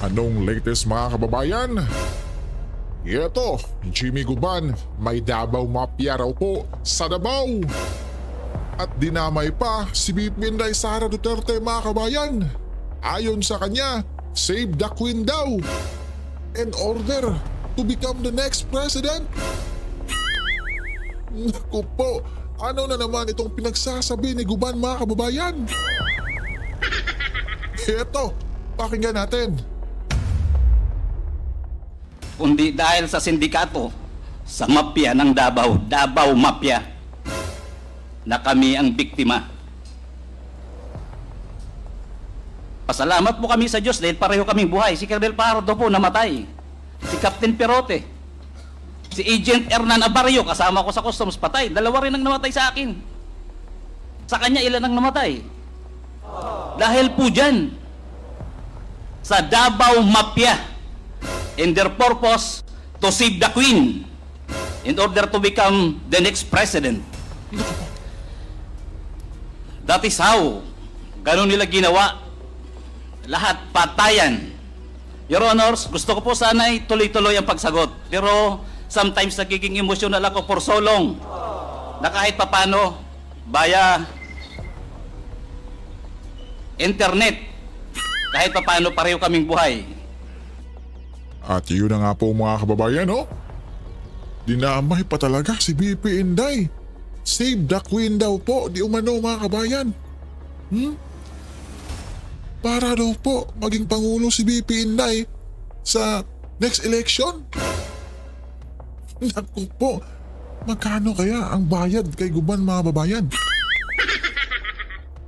Anong latest mga kababayan? Ito, Jimmy Guban, may Davao Mafia raw po sa Davao. At dinamay pa si VP Inday Sara Duterte mga kabayan. Ayon sa kanya, save the Queen daw. In order to become the next president. Naku po, ano na naman itong pinagsasabi ni Guban mga kababayan? Ito, pakinggan natin. Kundi dahil sa sindikato, sa mafia ng Davao, Davao Mafia, na kami ang biktima. Pasalamat po kami sa Diyos dahil pareho kaming buhay. Si Colonel Pardo po namatay. Si Captain Perote. Si Agent Hernan Abarrio, kasama ko sa customs, patay. Dalawa rin ang namatay sa akin. Sa kanya, ilan ang namatay? Dahil po dyan, sa Davao Mafia, in their purpose to save the Queen in order to become the next president. That is how ganun nila ginawa. Lahat patayan. Your Honors, gusto ko po sana ay tuloy-tuloy ang pagsagot. Pero sometimes nagiging emotional ako for so long na kahit papano via internet, kahit papano pareho kaming buhay. At yun na nga po mga kababayan, oh. Dinamay pa talaga si VP Inday. Save the Queen daw po, di umano mga kabayan. Para daw po maging Pangulo si VP Inday sa next election. Naku po, magkano kaya ang bayad kay Guban mga kababayan?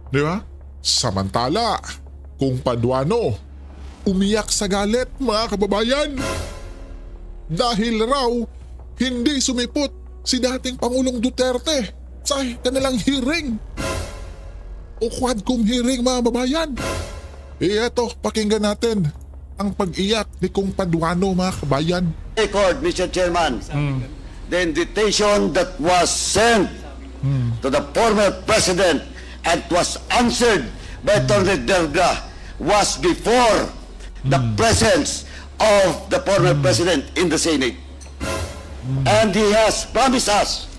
Di ba? Samantala, kung Paduano, umiyak sa galit mga kababayan. Dahil raw hindi sumipot si dating Pangulong Duterte sa kanilang hearing o quadcom hearing mga kababayan. Eto, pakinggan natin ang pag-iyak ni Kung Paduano mga kababayan. Record, Mr. Chairman, the invitation that was sent to the former president and was answered by Attorney Delga was before the presence of the former president in the Senate. And he has promised us,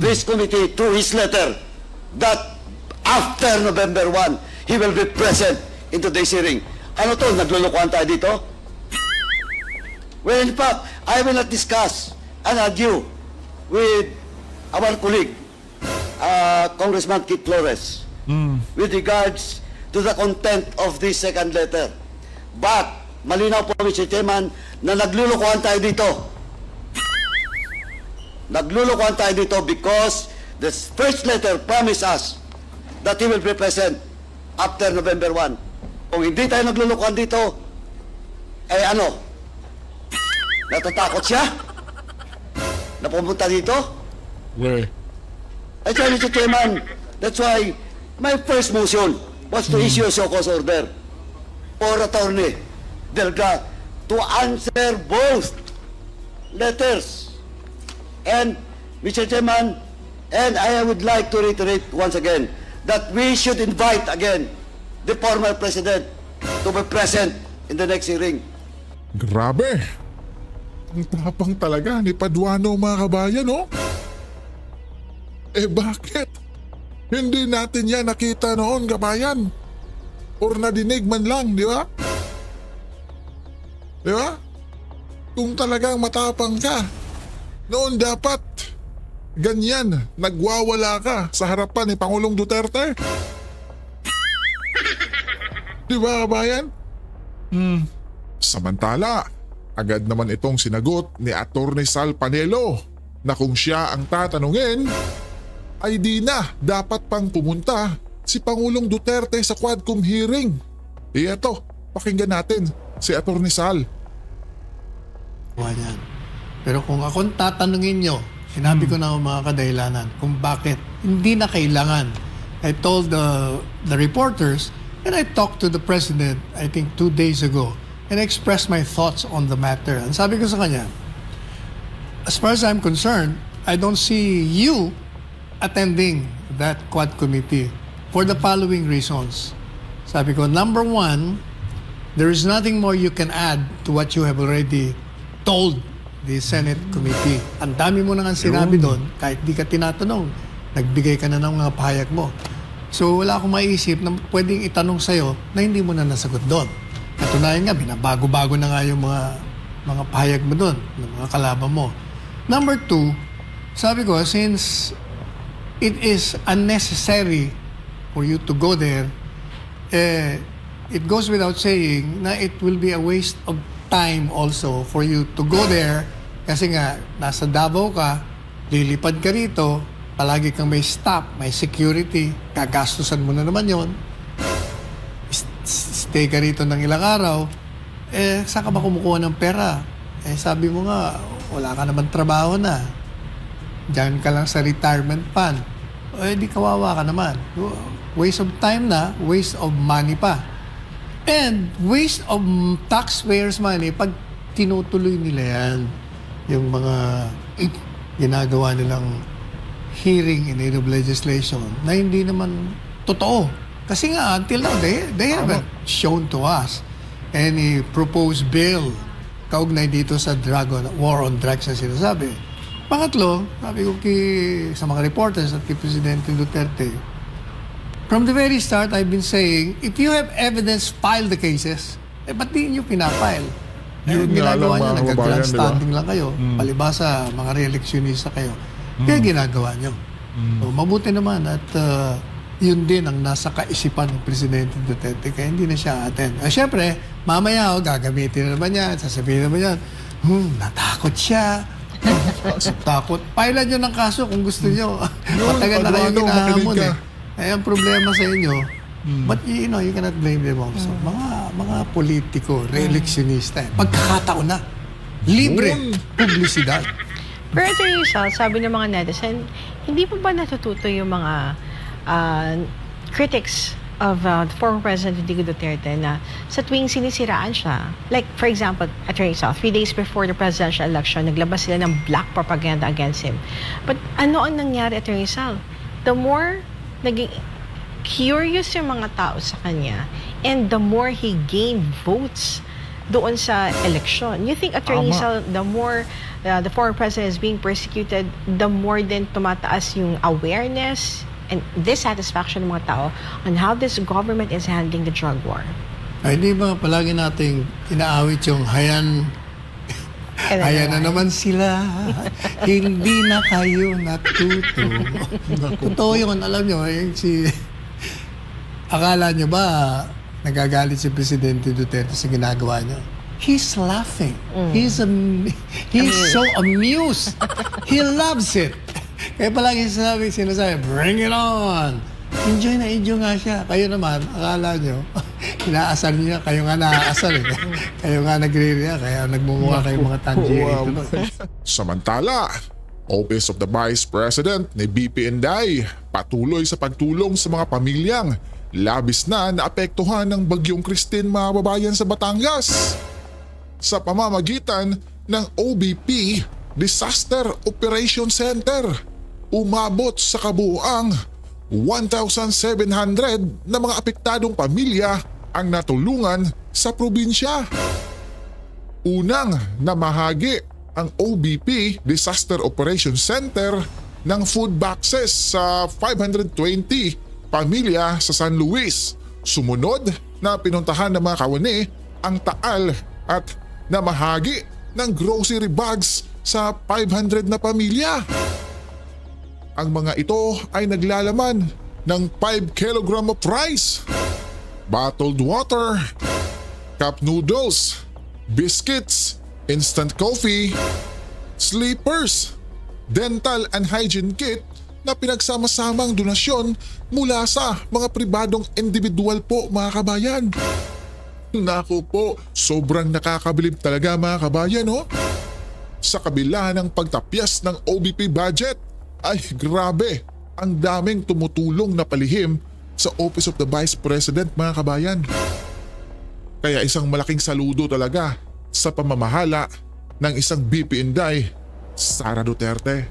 this committee, through his letter, that after November 1, he will be present in today's hearing. Ano to? Naglulukuhan tayo dito? Well, in fact, I will not discuss and argue with our colleague, Congressman Kit Flores, with regards to the content of this second letter. But, malinaw po, Mr. Chairman, na naglulukuhan tayo dito. Naglulukuhan tayo dito because the first letter promised us that he will be present after November 1. Kung hindi tayo naglulukuhan dito, eh ano? Natatakot siya? Na pumunta dito? Weh. Mr. Chairman, that's why my first motion was to issue a show-cause order for Attorney Delga to answer both letters. And, Mr. Chairman, and I would like to reiterate once again that we should invite again the former president to be present in the next hearing. Grabe. Ang tapang talaga ni Paduano mga kabayan, oh. Eh bakit? Hindi natin yan nakita noon, kabayan. Or nadinig man lang, di ba? Di ba? Kung talagang matapang ka, noon dapat ganyan, nagwawala ka sa harapan ni Pangulong Duterte. Di ba, kabayan? Samantala, agad naman itong sinagot ni Attorney Sal Panelo na kung siya ang tatanungin, ay di na dapat pang pumunta si Pangulong Duterte sa quadcom hearing. Eto, pakinggan natin si Attorney Sal. Pero kung akong tatanungin nyo, sinabi ko na mga kadahilanan kung bakit hindi na kailangan. I told the reporters and I talked to the president, I think 2 days ago, and I expressed my thoughts on the matter. And sabi ko sa kanya, as far as I'm concerned, I don't see you attending that quad committee for the following reasons. Sabi ko, number one, There is nothing more you can add to what you have already told the Senate Committee. Ang dami mo nang sinabi doon, kahit di ka tinatanong, nagbigay ka na ng mga pahayag mo. So wala akong maiisip na pwedeng itanong sa'yo na hindi mo na nasagot doon. Katunayan nga, binabago-bago na nga yung mga pahayag mo doon, ng mga kalaban mo. Number 2, sabi ko, since it is unnecessary for you to go there, it goes without saying na it will be a waste of time also for you to go there kasi nga, nasa Davao ka, lilipad ka rito, palagi kang may staff, may security, gagastusan mo na naman yon. Stay ka rito ng ilang araw, saan ka ba kumukuha ng pera? Sabi mo nga, wala ka naman trabaho na. Diyan ka lang sa retirement fund. Di kawawa ka naman. Waste of time na, waste of money pa. And waste of taxpayers' money pag tinutuloy nila yan. Yung mga ginagawa nilang hearing in aid of legislation na hindi naman totoo. Kasi nga, until now, they haven't shown to us any proposed bill kaugnay dito sa war on drugs na sinasabi. Pangatlo, sabi ko sa mga reporters at kay Presidente Duterte, from the very start, I've been saying, if you have evidence, file the cases. Ba't di nyo pinafile? Yung ginagawa nyo, nag-grandstanding lang kayo. Palibasa, mga re-electionista kayo. Kaya ginagawa nyo. So, mabuti naman at yun din ang nasa kaisipan ng Presidente Duterte kaya hindi na siya attend. Siyempre, mamaya gagamitin na naman yan, sasabihin naman yan, natakot siya. Takot. Pailan nyo ng kaso kung gusto nyo. Matagal na kayo ginahamon ang problema sa inyo, but you cannot blame them also. Mga politiko, re-electionista. Pagkakataon na. Libre. Publisidad. Pero ito yung sabi ng mga netizen, hindi pa ba natututo yung mga critics of former President Digo Duterte na sa tuwing sinisiraan siya, like for example, Attorney Sal, 3 days before the presidential election, naglabas sila ng black propaganda against him. But ano ang nangyari, Attorney Sal? The more naging curious yung mga tao sa kanya and the more he gained votes doon sa election. You think, Attorney Sal, the more the former president is being persecuted, the more din tumataas yung awareness and dissatisfaction ng mga tao on how this government is handling the drug war? Ay, di ba palagi nating inaawit yung hayan na naman sila, hindi na kayo natuto. Totoo yun, alam nyo, akala nyo ba nagagalit si Presidente Duterte sa ginagawa niya? He's laughing. He's so amused. He loves it. Kaya palagi sinasabi, bring it on. Enjoy nga siya. Kayo naman, akala nyo, inaasal niya, kayo nga naaasal eh. Kayo nga nagre-react, kaya nagmumukha kayong mga tangier. Samantala, Office of the Vice President ni BP Inday patuloy sa pagtulong sa mga pamilyang labis na naapektuhan ng Bagyong Christine, mga kababayan, sa Batangas sa pamamagitan ng OBP Disaster Operation Center. Umabot sa kabuuang 1,700 na mga apektadong pamilya ang natulungan sa probinsya. Unang namahagi ang OBP Disaster Operation Center ng food boxes sa 520 pamilya sa San Luis. Sumunod na pinuntahan ng mga kawani ang Taal at namahagi ng grocery bags sa 500 na pamilya. Ang mga ito ay naglalaman ng 5 kilogram of rice, bottled water, cup noodles, biscuits, instant coffee, sleepers, dental and hygiene kit na pinagsama-samang donasyon mula sa mga pribadong individual po, mga kabayan. Naku po, sobrang nakakabilib talaga, mga kabayan, no? Sa kabila ng pagtapyas ng OBP budget, ay grabe, ang daming tumutulong na palihim sa Office of the Vice President, mga kabayan. Kaya isang malaking saludo talaga sa pamamahala ng isang BP Inday, Sara Duterte.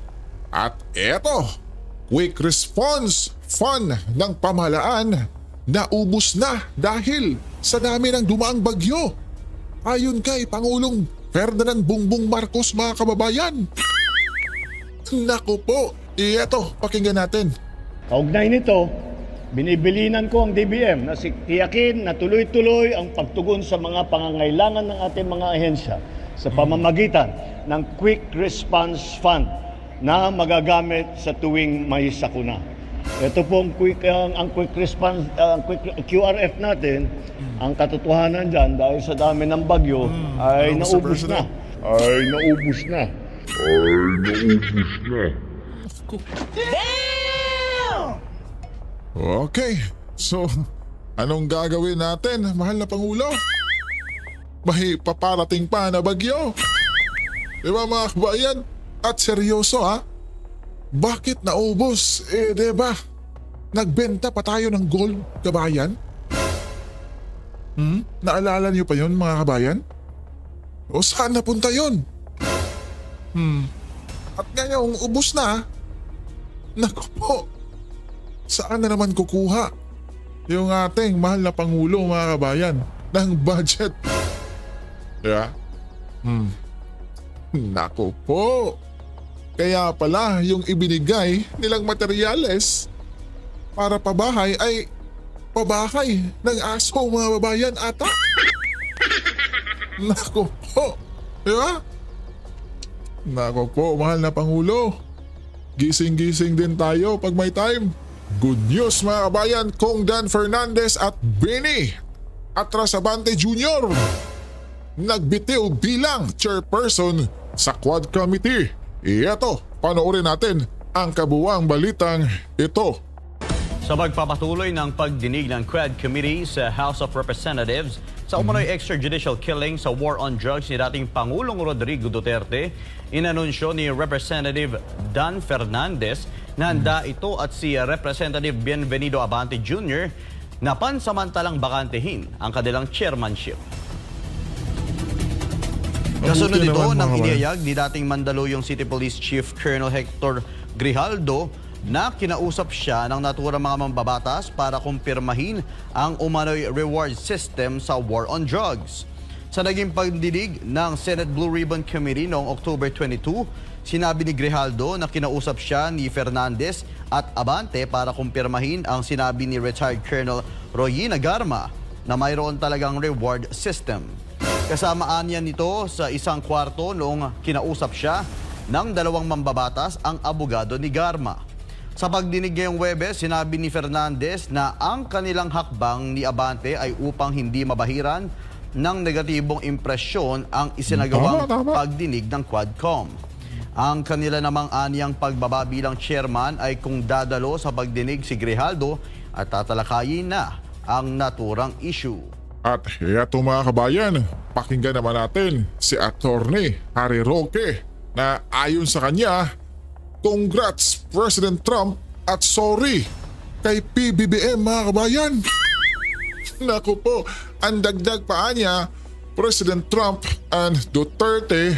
At eto, quick response fund ng pamahalaan na ubos na dahil sa dami ng dumaang bagyo. Ayon kay Pangulong Ferdinand Bongbong Marcos, mga kababayan. Naku po, eto, pakinggan natin. Kaugnay nito, binibilinan ko ang DBM na tiyakin na tuloy-tuloy ang pagtugon sa mga pangangailangan ng ating mga ahensya sa pamamagitan ng Quick Response Fund na magagamit sa tuwing may sakuna. Ito po ang quick response, quick QRF natin. Ang katotohanan dyan, dahil sa dami ng bagyo, ay naubos na. Okay, so anong gagawin natin, mahal na Pangulo? May paparating pa na bagyo. Diba mga kabayan? At seryoso ha? Bakit naubos? Diba? Nagbenta pa tayo ng gold, kabayan? Naalala niyo pa yun, mga kabayan? O saan napunta yun? At ngayon, ubos na. Naku po, saan na naman kukuha yung ating mahal na Pangulo, mga kabayan, ng budget? Yeah? Naku po. Kaya pala yung ibinigay nilang materyales para pabahay ay pabahay ng aso, mga babayan ata. Naku po. Diba? Naku po, mahal na Pangulo. Gising-gising din tayo pag may time. Good news, mga kabayan, Kong Dan Fernandez at Benny Atrasabante Jr. nagbitiw bilang chairperson sa Quad Committee. Ito, panoorin natin ang kabuuang balitang ito. Sa magpapatuloy ng pagdinig ng Quad Committee sa House of Representatives sa umano'y extrajudicial killing sa war on drugs ni dating Pangulong Rodrigo Duterte, inanunsyo ni Representative Dan Fernandez na handa ito at si Representative Bienvenido Abante Jr. na pansamantalang bakantehin ang kanilang chairmanship. Kasunod ito ng iniyayag ni dating Mandaluyong City Police Chief Colonel Hector Grijaldo na kinausap siya ng naturang mga mambabatas para kumpirmahin ang umano'y reward system sa war on drugs. Sa naging pagdinig ng Senate Blue Ribbon Committee noong October 22, sinabi ni Grijaldo na kinausap siya ni Fernandez at Abante para kumpirmahin ang sinabi ni retired Colonel Royina Garma na mayroon talagang reward system. Kasamaan niya nito sa isang kwarto noong kinausap siya ng dalawang mambabatas ang abogado ni Garma. Sa pagdinig ngayong Webes, sinabi ni Fernandez na ang kanilang hakbang ni Abante ay upang hindi mabahiran ng negatibong impresyon ang isinagawang pagdinig ng Quadcom. Ang kanila namang aniyang pagbaba bilang chairman ay kung dadalo sa pagdinig si Grijaldo at tatalakayin na ang naturang issue. At ito, mga kabayan, pakinggan naman natin si Attorney Harry Roque na ayon sa kanya, congrats President Trump at sorry kay PBBM, mga kabayan. Naku po, ang dagdag pa niya, President Trump and Duterte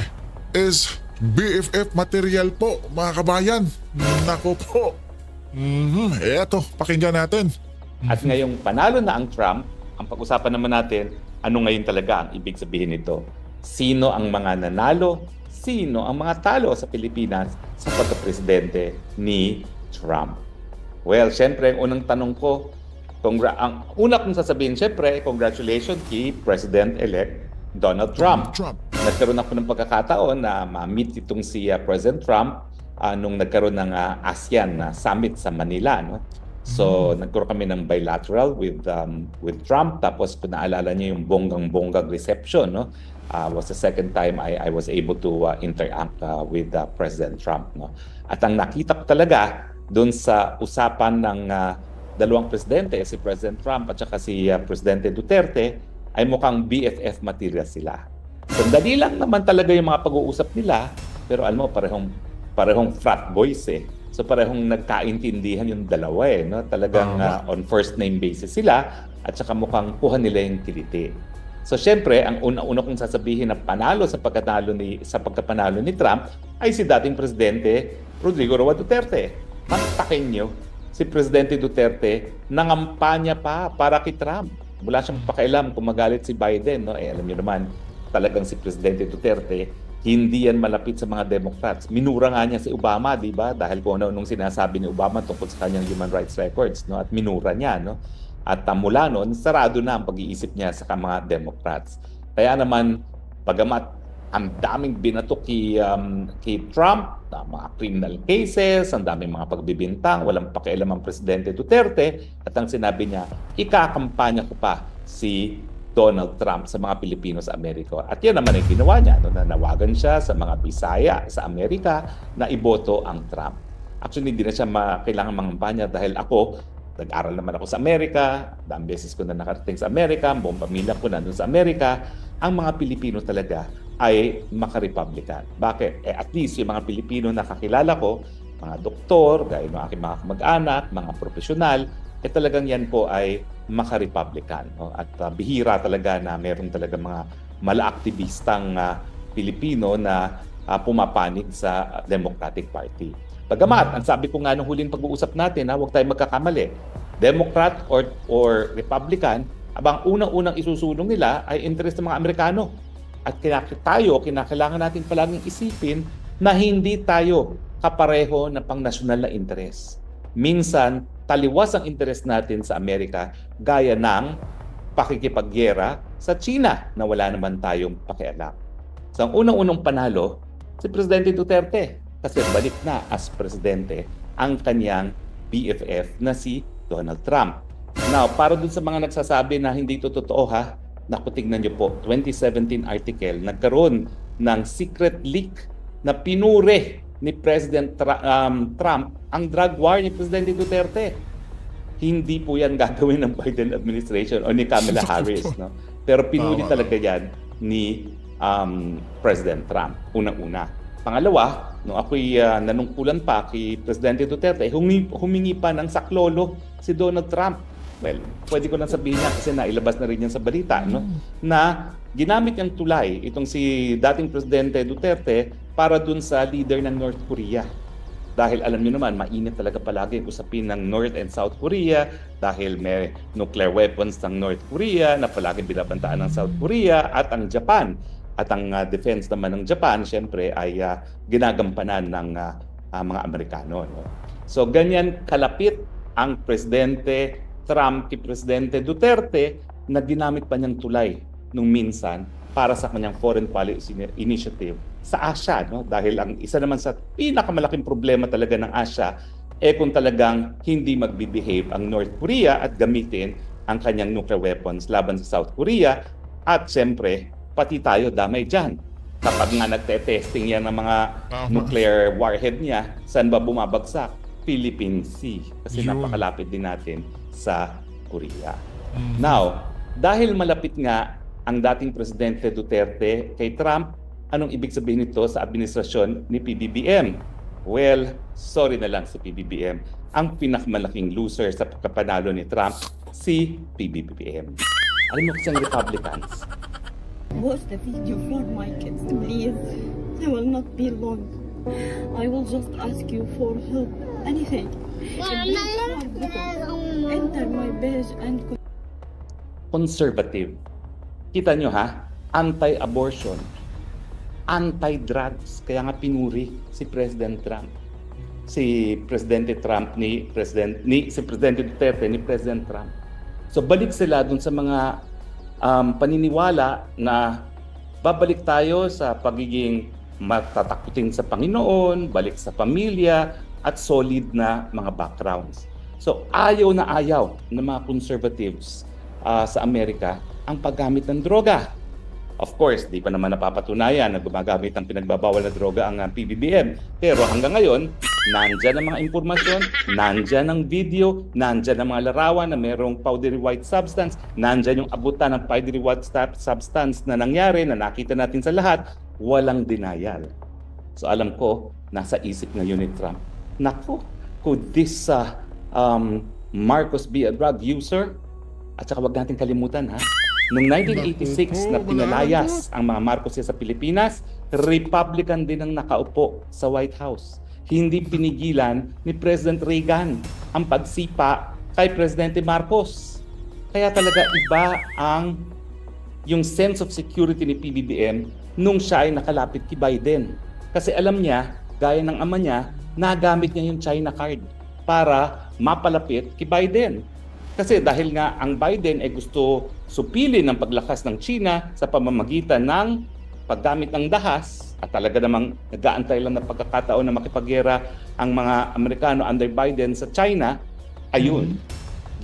is BFF material po, mga kabayan. Naku po. Eto, pakinggan natin. At ngayong panalo na ang Trump, ang pag-usapan naman natin, ano ngayon talaga ang ibig sabihin nito? Sino ang mga nanalo? Sino ang mga talo sa Pilipinas sa pagka-presidente ni Trump? Well, syempre, ang unang tanong ko, ang una kong sasabihin, syempre, congratulations kay President-elect Donald Trump. Nagkaroon ako ng pagkakataon na ma-meet itong si President Trump nung nagkaroon ng ASEAN Summit sa Manila, no? So, nagkaroon kami ng bilateral with Trump. Tapos, kung naalala niyo yung bonggang-bonggang reception, no? Was the second time I was able to interact with President Trump, no? At ang nakita ko talaga doon sa usapan ng dalawang presidente, si President Trump at saka si Presidente Duterte, ay mukhang BFF material sila. Sandali lang naman talaga yung mga pag-uusap nila, pero alam mo, parehong frat boys eh. So parehong nagkaintindihan yung dalawa eh, no? Talagang on first name basis sila at saka mukhang kuha nila yung kiliti. So syempre, ang una-una kong sasabihin na panalo sa pagkapanalo ni Trump ay si dating Presidente Rodrigo Roa Duterte. Mantakin nyo, si Presidente Duterte nangampanya pa para kay Trump. Wala siyang pakialam kung magalit si Biden, no? Alam niyo naman, talagang si Presidente Duterte, hindi yan malapit sa mga Democrats. Minura nga niya si Obama, di ba? Dahil kung ano-anong sinasabi ni Obama tungkol sa kanyang human rights records, no? At minura niya, no? At mula noon, sarado na ang pag-iisip niya sa mga Democrats. Kaya naman, bagamat ang daming binato kay Trump, mga criminal cases, ang daming mga pagbibintang, walang pakialam ang Presidente Duterte, at ang sinabi niya, ikakampanya ko pa si Donald Trump sa mga Pilipino sa Amerika. At yan naman ang ginawa niya, no? Nanawagan siya sa mga Bisaya sa Amerika na iboto ang Trump. Actually, hindi na siya kailangan mangampanya dahil ako, nag-aral naman ako sa Amerika, dami beses ko na nakarating sa Amerika, buong pamilya ko nandun sa Amerika. Ang mga Pilipino talaga ay maka-Republican. Bakit? At least yung mga Pilipino na kakilala ko, mga doktor, gaya ng aking mga kamag-anak, mga profesional, talagang yan po ay maka-Republican. No? At bihira talaga na meron talaga mga mala-aktivistang Pilipino na pumapanig sa Democratic Party. Bagamat, ang sabi ko nga nung huling pag-uusap natin, huwag tayo magkakamali. Democrat or Republican, abang unang-unang isusulong nila ay interest ng mga Amerikano. At kinakailangan natin palaging isipin na hindi tayo kapareho na pang-nasyonal na interes. Minsan, taliwas ang interes natin sa Amerika gaya ng pakikipagyera sa China na wala naman tayong pakialam. So, ang unang-unang panalo, si Presidente Duterte kasi balik na as Presidente ang kanyang BFF na si Donald Trump. Now, para dun sa mga nagsasabi na hindi ito totoo ha, naku, tignan niyo po, 2017 article, nagkaroon ng secret leak na pinure ni President Trump ang drug war ni Presidente Duterte. Hindi po yan gagawin ng Biden administration o ni Kamala Harris. No? Pero pinuri talaga yan ni President Trump, unang-una. Pangalawa, nung ako'y nanungkulan pa kay Presidente Duterte, humingi pa ng saklolo si Donald Trump. Well, pwede ko lang sabihin niya kasi nailabas na rin yan sa balita, no? Na ginamit niyang tulay itong si dating Presidente Duterte para dun sa leader ng North Korea. Dahil alam niyo naman, mainit talaga palagi ang usapin ng North and South Korea dahil may nuclear weapons ng North Korea na palagi binabantaan ng South Korea at ang Japan. At ang defense naman ng Japan, syempre, ay ginagampanan ng mga Amerikano. No? So, ganyan kalapit ang Presidente Trump kay Presidente Duterte na ginamit pa niyang tulay nung minsan para sa kanyang foreign policy initiative sa Asia. No? Dahil ang isa naman sa pinakamalaking problema talaga ng Asia kung talagang hindi magbibehave ang North Korea at gamitin ang kanyang nuclear weapons laban sa South Korea. At siyempre, pati tayo damay dyan. Kapag nga nagte-testing yan ng mga nuclear warhead niya, saan ba bumabagsak? Philippine Sea. Kasi napakalapit din natin sa Korea. Now, dahil malapit nga ang dating Presidente Duterte kay Trump, anong ibig sabihin nito sa administrasyon ni PBBM? Well, sorry na lang si PBBM. Ang pinakamalaking loser sa pagkapanalo ni Trump, si PBBM. Alam mo kasi ang Republicans. Watch the video for my kids, please. I will not be long. I will just ask you for help. Anything. Enter my page and conservative. Kita nyo ha, anti-abortion, anti-drugs, kaya nga pinuri si President Trump. Si Presidente Trump si Presidente Duterte ni President Trump. So balik sila dun sa mga paniniwala na babalik tayo sa pagiging matatakutin sa Panginoon, balik sa pamilya, at solid na mga backgrounds. So ayaw na ayaw ng mga conservatives sa Amerika ang paggamit ng droga. Of course, di pa naman napapatunayan na gumagamit ng pinagbabawal na droga ang PBBM. Pero hanggang ngayon, nandyan ang mga impormasyon, nandyan ang video, nandyan ang mga larawan na mayroong powdery white substance, nandyan yung abutan ng powdery white substance na nangyari, na nakita natin sa lahat, walang denial. So alam ko, nasa isip ngayon ni Trump, naku, could this Marcos be a drug user? At saka wag natin kalimutan ha, noong 1986 na pinalayas ang mga Marcos sa Pilipinas, Republican din ang nakaupo sa White House. Hindi pinigilan ni President Reagan ang pagsipa kay Presidente Marcos. Kaya talaga iba yung sense of security ni PBBM nung siya ay nakalapit kay Biden. Kasi alam niya, gaya ng ama niya, nagamit niya yung China card para mapalapit kay Biden. Kasi dahil nga ang Biden ay gusto supili ng paglakas ng China sa pamamagitan ng paggamit ng dahas at talaga namang nag-aantay lang ng pagkakataon na makipaggera ang mga Amerikano under Biden sa China, ayun,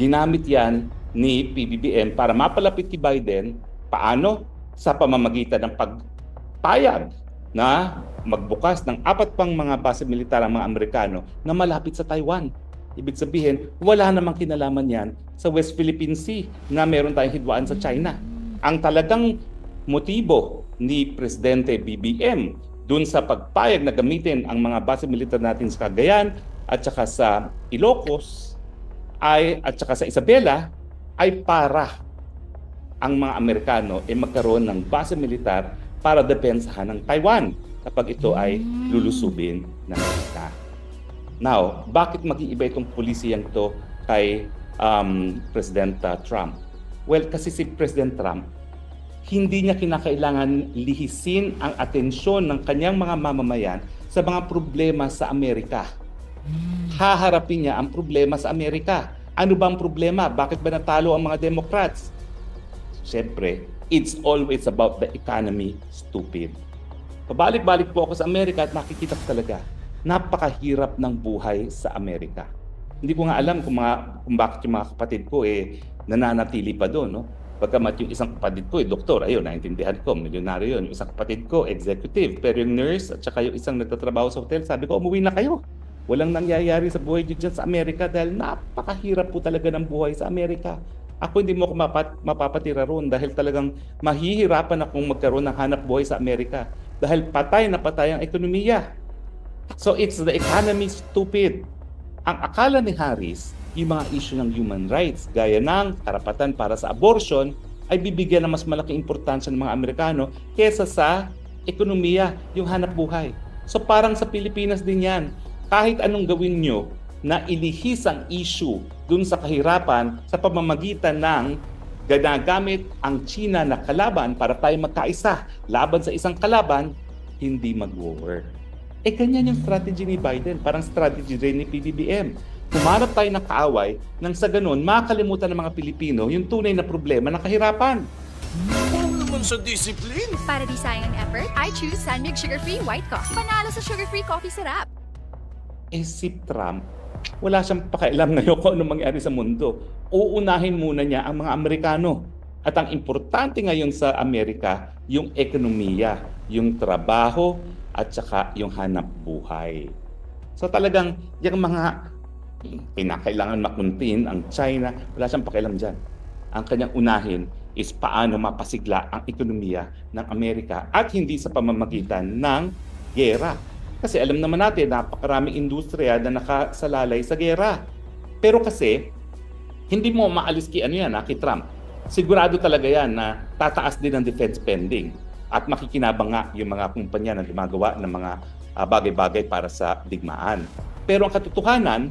ginamit yan ni PBBM para mapalapit kay Biden. Paano? Sa pamamagitan ng pagpayag na magbukas ng 4 pang mga base militar ang mga Amerikano na malapit sa Taiwan. Ibig sabihin, wala namang kinalaman yan sa West Philippine Sea na meron tayong hidwaan sa China. Ang talagang motibo ni Presidente BBM dun sa pagpayag na gamitin ang mga base militar natin sa Cagayan at saka sa Ilocos at saka sa Isabela ay para ang mga Amerikano ay magkaroon ng base militar para depensahan ng Taiwan kapag ito ay lulusubin ng China. Now, bakit mag-iiba itong polisiyang to kay President Trump? Well, kasi si President Trump, hindi niya kinakailangan lihisin ang atensyon ng kanyang mga mamamayan sa mga problema sa Amerika. Haharapin niya ang problema sa Amerika. Ano ba ang problema? Bakit ba natalo ang mga Democrats? Siyempre, it's always about the economy, stupid. Pabalik-balik po ako sa Amerika at nakikita ko talaga, napakahirap ng buhay sa Amerika. Hindi ko nga alam kung bakit yung mga kapatid ko nananatili pa doon. No? Pagkamat yung isang kapatid ko doktor, ayun, naintindihan ko, milyonaryo yun. Yung isang kapatid ko, executive. Pero yung nurse at saka yung isang nagtatrabaho sa hotel, sabi ko, umuwi na kayo. Walang nangyayari sa buhay dyan sa Amerika dahil napakahirap po talaga ng buhay sa Amerika. Ako hindi mo ako mapapatira roon dahil talagang mahihirapan akong magkaroon ng hanap buhay sa Amerika dahil patay na patay ang ekonomiya. So it's the economy, stupid. Ang akala ni Harris, yung mga issue ng human rights gaya ng karapatan para sa abortion ay bibigyan ng mas malaking importansya ng mga Amerikano kesa sa ekonomiya, yung hanap buhay. So parang sa Pilipinas din yan. Kahit anong gawin nyo na ilihis ang issue dun sa kahirapan sa pamamagitan ng ginagamit ang China na kalaban para tayo magkaisa laban sa isang kalaban, hindi mag-work. Ganyan yung strategy ni Biden, parang strategy rin ni PBBM. Humarap tayo ng kaaway nang sa ganun makalimutan ng mga Pilipino yung tunay na problema ng kahirapan. Ano naman sa discipline? Para di sayang ang effort, I choose San Mig Sugar-Free White Coffee. Panalo sa sugar-free coffee syrup. Si Trump, wala siyang pakialam ngayon kung ano mangyari sa mundo. Uunahin muna niya ang mga Amerikano. At ang importante ngayon sa Amerika, yung ekonomiya, yung trabaho, at saka yung hanap buhay. So talagang yung mga pinakailangan makuntin ang China, wala siyang pakialam dyan. Ang kanyang unahin is paano mapasigla ang ekonomiya ng Amerika at hindi sa pamamagitan ng gera. Kasi alam naman natin, napakaraming industriya na nakasalalay sa gera. Pero kasi, hindi mo maalis kay Trump. Sigurado talaga yan na tataas din ang defense spending at makikinabang nga yung mga kumpanya na gumagawa ng mga bagay-bagay para sa digmaan. Pero ang katotohanan,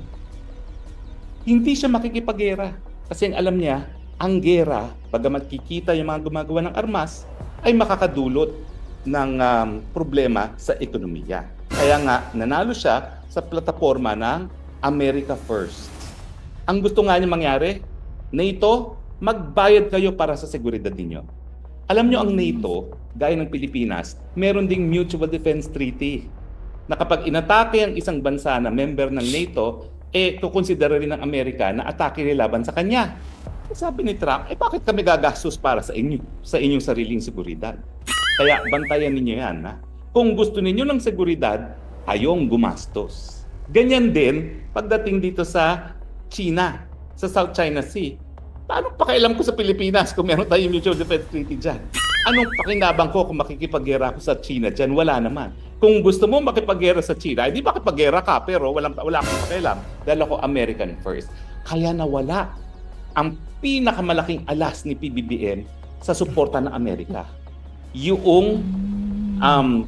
hindi siya makikipaggera. Kasi ang alam niya, ang gera, bagamat kikita yung mga gumagawa ng armas, ay makakadulot ng problema sa ekonomiya. Kaya nga, nanalo siya sa plataforma ng America First. Ang gusto nga niya mangyari, NATO, magbayad kayo para sa seguridad ninyo. Alam nyo ang NATO, gaya ng Pilipinas, meron ding Mutual Defense Treaty na kapag inatake ang isang bansa na member ng NATO, kukonsidera rin ng Amerika na atake nila laban sa kanya. Sabi ni Trump, bakit kami gagastos para sa inyong sariling seguridad? Kaya bantayan ninyo yan. Ha? Kung gusto ninyo ng seguridad, ayong gumastos. Ganyan din pagdating dito sa China, sa South China Sea. Paano pakialam ko sa Pilipinas kung meron tayong Mutual Defense Treaty dyan? Anong pakinabang ko kung makikipaggera ako sa China dyan? Wala naman. Kung gusto mo makipaggera sa China, hindi makipaggera ka, pero wala akong pakialam dahil ako American first. Kaya nawala ang pinakamalaking alas ni PBBM sa suporta ng Amerika. Yung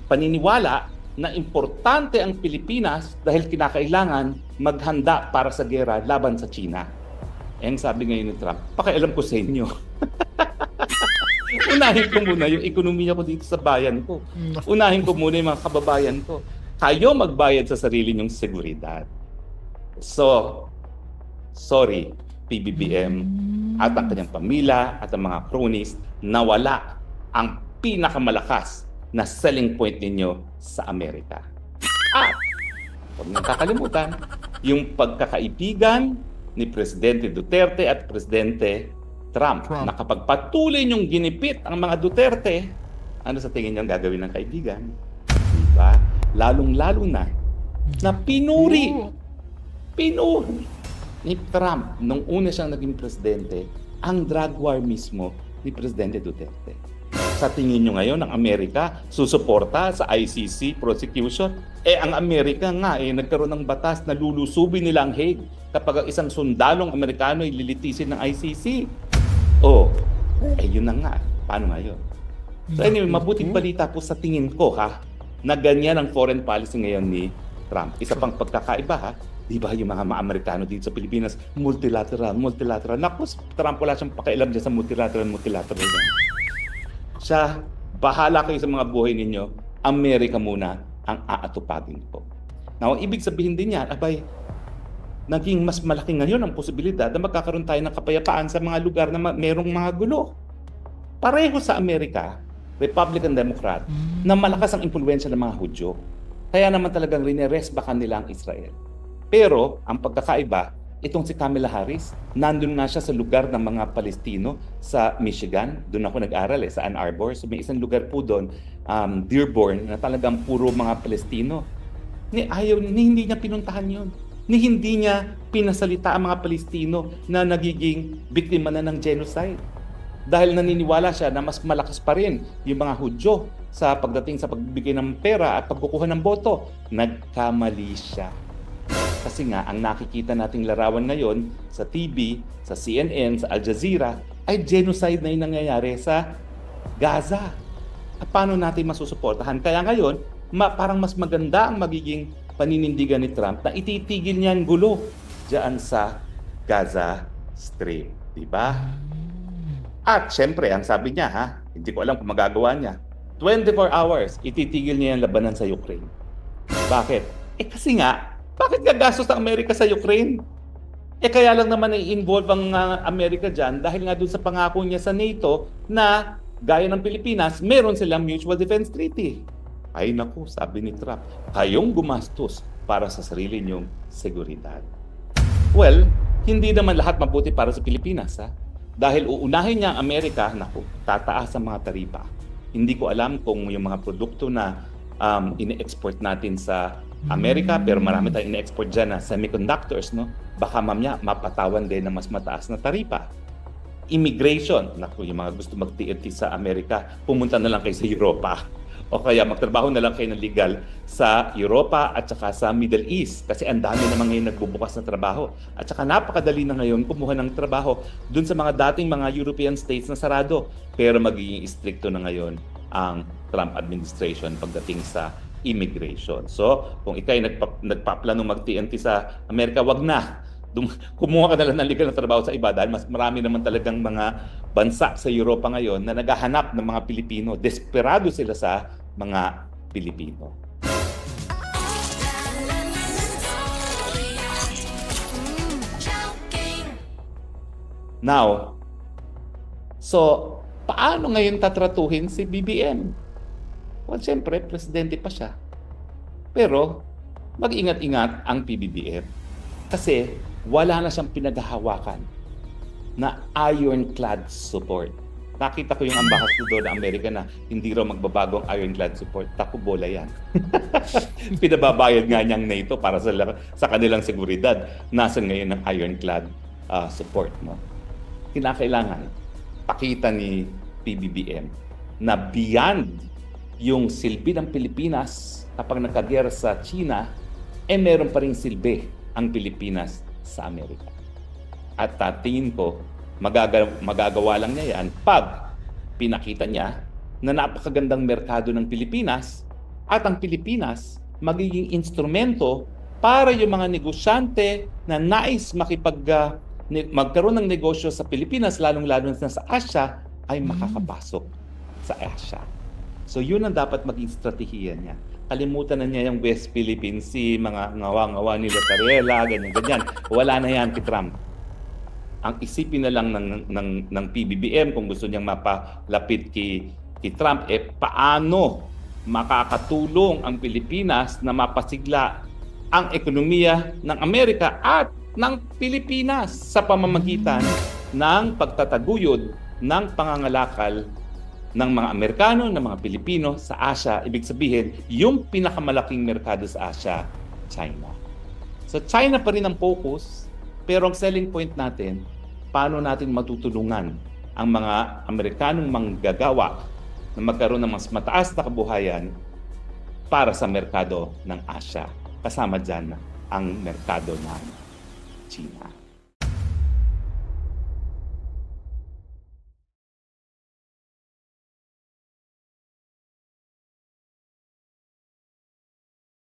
paniniwala na importante ang Pilipinas dahil kinakailangan maghanda para sa gera laban sa China. ang sabi ngayon ni Trump, pakialam ko sa inyo. Unahin ko muna yung ekonomiya ko dito sa bayan ko. Unahin ko muna yung mga kababayan ko. Kayo magbayad sa sarili nyong seguridad. So, sorry, PBBM at ang kanyang pamilya at ang mga cronies, nawala ang pinakamalakas na selling point ninyo sa Amerika. At, huwag nang kakalimutan, yung pagkakaibigan ni Presidente Duterte at Presidente Trump. Na kapag patuloy niyong ginipit ang mga Duterte, ano sa tingin niyo ang gagawin ng kaibigan? Diba? Lalong-lalo na pinuri ni Trump nung una siyang naging presidente ang drug war mismo ni Presidente Duterte. Sa tingin nyo ngayon, ang Amerika susuporta sa ICC prosecution? Ang Amerika nga, nagkaroon ng batas na lulusubin nila ang Hague kapag ang isang sundalong Amerikano ay lilitisin ng ICC. Yun na nga. Paano nga yun? So anyway, mabuting balita po sa tingin ko na ganyan ang foreign policy ngayon ni Trump. Isa pang pagkakaiba di ba yung mga Amerikano dito sa Pilipinas, multilateral. Naku, Trump wala siyang pakialam dyan sa multilateral. Siya, bahala kayo sa mga buhay ninyo, Amerika muna ang aatupagin po. Now, ibig sabihin din yan, naging mas malaki ngayon ang posibilidad na magkakaroon tayo ng kapayapaan sa mga lugar na merong mga gulo. Pareho sa Amerika, Republican Democrat, na malakas ang impluwensya ng mga Hudyo. Kaya naman talagang rineresbakan nila ang Israel. Pero, ang pagkakaiba, itong si Kamala Harris, nandun na siya sa lugar ng mga Palestino sa Michigan. Doon ako nag-aral sa Ann Arbor. So may isang lugar po doon, Dearborn, na talagang puro mga Palestino. Hindi niya pinuntahan yun. Hindi niya pinasalita ang mga Palestino na nagiging biktima na ng genocide. Dahil naniniwala siya na mas malakas pa rin yung mga Hudyo sa pagdating sa pagbibigay ng pera at pagkukuha ng boto. Nagkamali siya. Kasi nga, ang nakikita nating larawan ngayon sa TV, sa CNN, sa Al Jazeera, ay genocide na yung nangyayari sa Gaza. At paano natin masusuportahan? Kaya ngayon, parang mas maganda ang magiging paninindigan ni Trump na ititigil niya ang gulo diyan sa Gaza Strip. Diba? At syempre, ang sabi niya, hindi ko alam kung magagawa niya, 24 hours, ititigil niya ang labanan sa Ukraine. Bakit? Kasi nga, bakit gagastos ang Amerika sa Ukraine? Kaya lang naman i-involve ang Amerika dyan dahil nga doon sa pangako niya sa NATO na gaya ng Pilipinas, meron silang Mutual Defense Treaty. Ay naku, sabi ni Trump, kayong gumastos para sa sarili niyong seguridad. Well, hindi naman lahat mabuti para sa Pilipinas. Dahil uunahin niya ang Amerika, naku, tataas ang mga taripa. Hindi ko alam kung yung mga produkto na ine-export natin sa Amerika, pero marami tayong ine-export dyan na semiconductors, no? Baka mamaya mapatawan din ng mas mataas na taripa. Immigration, naku, yung mga gusto mag-TNT sa Amerika, pumunta na lang kayo sa Europa. O kaya magtrabaho na lang kayo ng legal sa Europa at saka sa Middle East. Kasi ang dami naman ngayon nagbubukas na trabaho. At saka napakadali na ngayon kumuha ng trabaho dun sa mga dating mga European states na sarado. Pero magiging istrikto na ngayon ang Trump administration pagdating sa immigration. So, kung ikay nagpaplano mag-TNT sa Amerika, wag na. Kumuha ka na lang ng legal na trabaho sa iba dahil mas marami naman talagang mga bansa sa Europa ngayon na naghahanap ng mga Pilipino. Desperado sila sa mga Pilipino. Now, so, paano ngayon tatratuhin si BBM? Well, siyempre, presidente pa siya. Pero, mag-ingat-ingat ang PBBM. Kasi, wala na siyang pinaghahawakan na ironclad support. Nakita ko yung ambassador ng Amerika na hindi raw magbabago ang ironclad support. Taku, bola yan. Pinababayad nga niyang NATO para sa kanilang seguridad. Nasaan ngayon ang ironclad support. No? Kinakailangan, pakita ni PBBM na beyond yung silbi ng Pilipinas kapag nagkagera sa China, meron pa rin silbi ang Pilipinas sa Amerika. At tingin ko, magagawa lang niya yan pag pinakita niya na napakagandang merkado ng Pilipinas at ang Pilipinas magiging instrumento para yung mga negosyante na nais magkaroon ng negosyo sa Pilipinas, lalong-lalo na sa Asia, ay makakapasok sa Asia. So yun ang dapat maging strategiya niya. Kalimutan na niya yung West Philippines Sea, mga ngawa-ngawa ni Latarela, ganyan-ganyan. Wala na yan kay Trump. Ang isipin na lang ng PBBM kung gusto niyang mapalapit kay Trump, paano makakatulong ang Pilipinas na mapasigla ang ekonomiya ng Amerika at ng Pilipinas sa pamamagitan ng pagtataguyod ng pangangalakal ng mga Amerikano, ng mga Pilipino sa Asia. Ibig sabihin, yung pinakamalaking merkado sa Asia, China. So China pa rin ang focus, pero ang selling point natin, paano natin matutulungan ang mga Amerikanong manggagawa na magkaroon ng mas mataas na kabuhayan para sa merkado ng Asia. Kasama dyan ang merkado ng China.